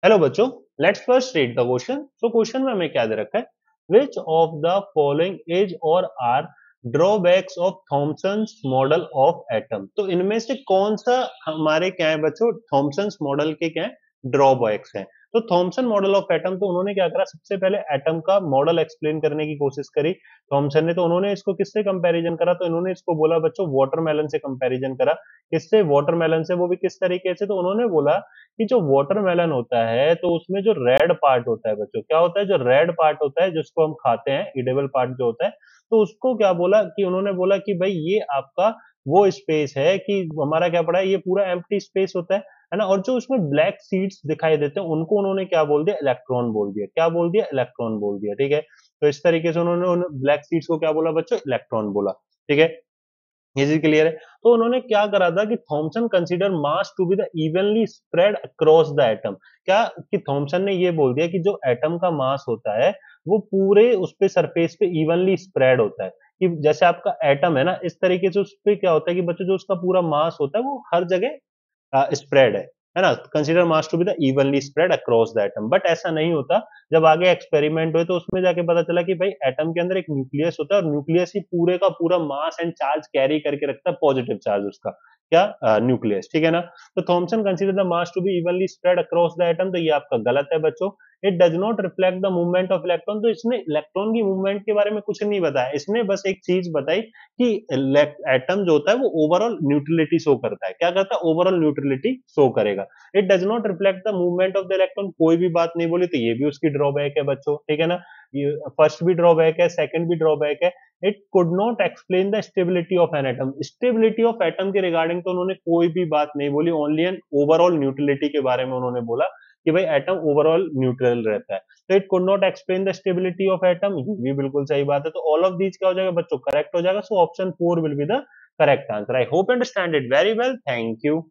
Hello बच्चों, let's first read the question. So question में हमें क्या दे रखा है? Which of the following is or are drawbacks of Thomson's model of atom. तो इनमें से कौन सा हमारे क्या है बच्चों, थॉमसन्स मॉडल के क्या है ड्रॉबैक्स हैं। तो थॉमसन मॉडल ऑफ एटम, तो उन्होंने क्या करा, सबसे पहले एटम का मॉडल एक्सप्लेन करने की कोशिश करी थॉमसन ने। तो उन्होंने इसको किससे कंपैरिजन करा? तो इन्होंने इसको बोला बच्चों वाटरमेलन से कंपैरिजन करा। किससे? वाटरमेलन से। वो भी किस तरीके से? तो उन्होंने बोला कि जो वाटरमेलन होता है तो उसमें जो रेड पार्ट होता है बच्चों, क्या होता है? जो रेड पार्ट होता है जिसको हम खाते हैं, इडेबल पार्ट जो होता है, तो उसको क्या बोला कि उन्होंने बोला कि भाई ये आपका वो स्पेस है कि हमारा क्या पड़ा है, ये पूरा एम्प्टी स्पेस होता है ना। और जो उसमें ब्लैक सीड्स दिखाई देते हैं उनको उन्होंने क्या बोल दिया? इलेक्ट्रॉन बोल दिया। क्या बोल दिया? इलेक्ट्रॉन बोल दिया। ठीक है, तो इस तरीके से उन्होंने ब्लैक सीड्स को क्या बोला बच्चों? इलेक्ट्रॉन बोला। ठीक है, ये चीज क्लियर है। तो उन्होंने क्या करा था कि Thomson consider mass to be the evenly spread across the atom. क्या कि थॉमसन ने ये बोल दिया कि जो एटम का मास होता है वो पूरे उस पे सरफेस पे इवनली स्प्रेड होता है। कि जैसे आपका एटम है ना, इस तरीके से उस पे क्या होता है कि बच्चों जो उसका पूरा मास होता है वो हर जगह स्प्रेड है ना। Consider mass to be the evenly spread across the atom, but ऐसा नहीं होता। जब आगे एक्सपेरिमेंट हुए तो उसमें जाके पता चला कि भाई एटम के अंदर एक न्यूक्लियस होता है और न्यूक्लियस ही पूरे का पूरा मास एंड चार्ज कैरी करके रखता है, पॉजिटिव चार्ज उसका। क्या? न्यूक्लियस। ठीक है ना। तो Thomson consider the mass to be evenly spread across the atom, तो ये आपका गलत है बच्चों। It does not reflect the movement of electron. तो इसने इलेक्ट्रॉन की मूवमेंट के बारे में कुछ नहीं बताया, इसने बस एक चीज बताई कि एटम जो होता है वो ओवरऑल न्यूट्रलिटी शो करता है। क्या करता है? ओवरऑल न्यूट्रलिटी शो करेगा। It does not reflect the movement of the electron, कोई भी बात नहीं बोली, तो ये भी उसकी ड्रॉबैक है बच्चों। ठीक है ना, ये फर्स्ट भी ड्रॉबैक है, सेकंड भी ड्रॉबैक है। It could not explain the stability of an atom. Stability of atom के रिगार्डिंग तो उन्होंने कोई भी बात नहीं बोली, ओनली एन ओवरऑल न्यूट्रलिटी के बारे में उन्होंने बोला कि भाई एटम ओवरऑल न्यूट्रल रहता है। तो it could not explain the stability of atom, ये भी बिल्कुल सही बात है। तो ऑल ऑफ दीज क्या हो जाएगा बच्चों? करेक्ट हो जाएगा। So option 4 will be the correct answer. I hope understand it very well. Thank you.